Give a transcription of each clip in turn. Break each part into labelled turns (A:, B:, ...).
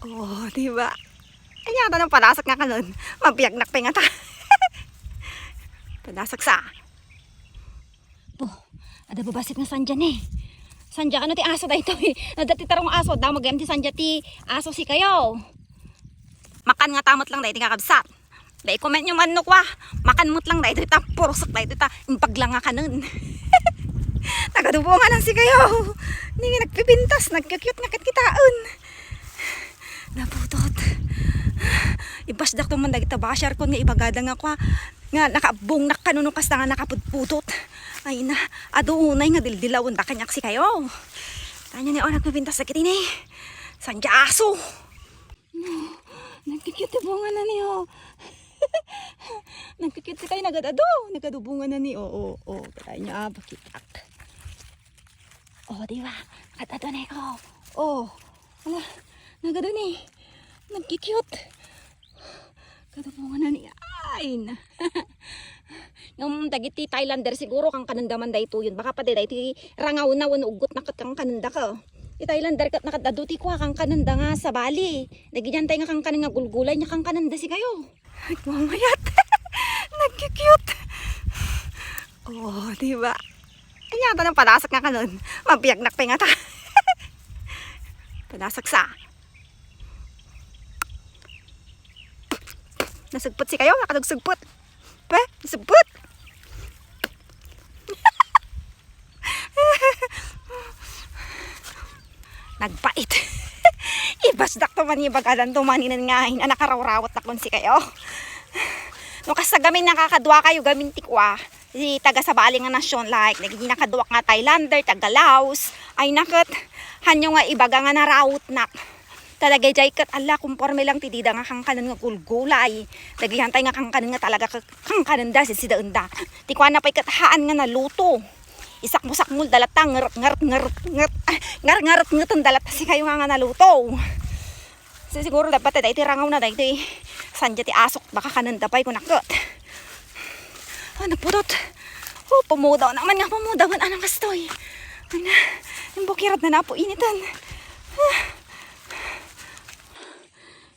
A: Oh, di ba? Ay, yata nang panasak nga ka nun. Mabiyagnak pa nga ta. Panasak sa. Po, ada babasit nga sandyan eh. Sandya ka na ti aso da ito eh. Nadati tarong aso. Daw mag ti sandya ti aso si kayo. Makan nga tamot lang da iti kakabsat. Dahil comment nyo man no kwa. Makan mo't lang da ito ita. Purusak da ito ita. Impaglang nga ka nun. Nagadubungan lang si kayo. Hindi nga nagpipintas. Nagkakyut nga kitkitaon. Naputot. Ibasdak to man dagita basyar kon nga ibagada nga kwa nga nakabong nakanunukas na nga nakapudputot. Ay na adunay nga dildilawon da kanyak si kayo. Tanya ni nagpipintas sa kitini. Sandya aso. Nagkikyut bunga na niyo. Nagkikyut si kayo nagadubungan na ni. Oo. Kaya niya bakitak. Oh, di ba? Nakadado na ko. Oh. Wala. Nagado ni. Nagkikyut. Kadubungan na ni. Ay na. Yung dagiti Thailander siguro kang kanandaman da ito yun. Baka pa iti rangaw na wano ugot na kang kananda ka. Ti Thailander kat nakadaduti ko kang kananda nga sa Bali. Nagigantay nga kang kanang gulgulay niya kang kananda si kayo. Nagmamayat. Nagkikyut. Oh, di ba? Ay, yata nang panasak nga ka nun. Mabiyagnak pa nga ta. Panasak sa. Nasugpot si kayo, nakadagsugpot. Nasugpot. Nagpait. Ibasdak to man ibagadan to maninan ngahin. Anak karaw-rawat na kon si kayo. Nung kasagamin nakakadwa kayo gamin tikwa. Si taga sa Bali nga nasyon like nagiging nakaduwak nga Thailander, taga Laos. Ay nakat hanyo nga ibaga nga narawot na. Talaga jay kat ala kumporme lang tidida nga kang kanan nga gulgulay. Nagihantay nga kang kanan nga talaga kang kanan da si daenda. Tikwa na pay kathaan nga naluto. Isakmo-sakmol dalatang ngar dalat si kayo nga naluto. Siguro dapat da iti rangaw na da iti sandya ti asok baka kanan da pay kunakot. Nagputot. Pumudaw naman nga pumudawan anang kastoy. Yung bukirat na napo initan.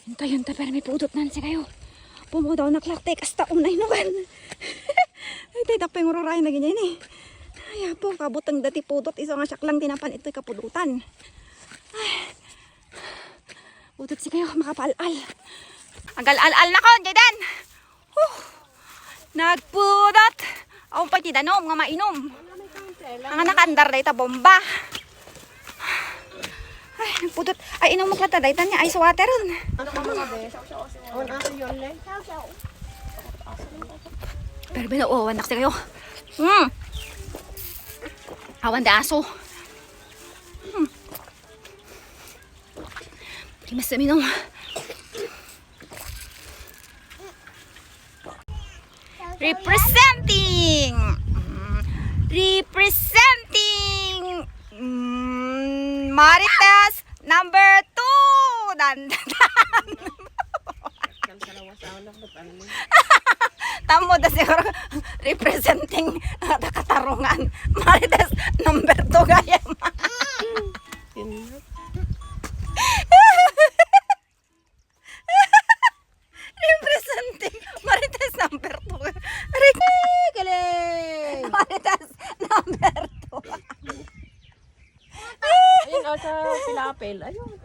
A: Hintay pero may pudot nan si kayo. Pumudaw na klaktek hasta unay naman. Ay tayo tapay ng ururay na ganyan eh. Ay po kabutang dati pudot. Isa nga siyak lang tinapan ito'y kapudutan. Ay. Pudot si kayo makapal-al. Agal-al-al na ko Jayden. Nagpudot. Ang pati danom nga mainom. Ang nakandar da ita bomba. Ay, nagpudot. Ay, inom mo klata da ita niya ice water ron. Pero binauwan nakti kayo. Awan da aso. Kimas na minom. Representing Marites number 2 Tamo da siguro representing katarungan Marites number 2 gaya representing Marites number 2 Marites number 2
B: Ayun, sa Pilapil. Ayun.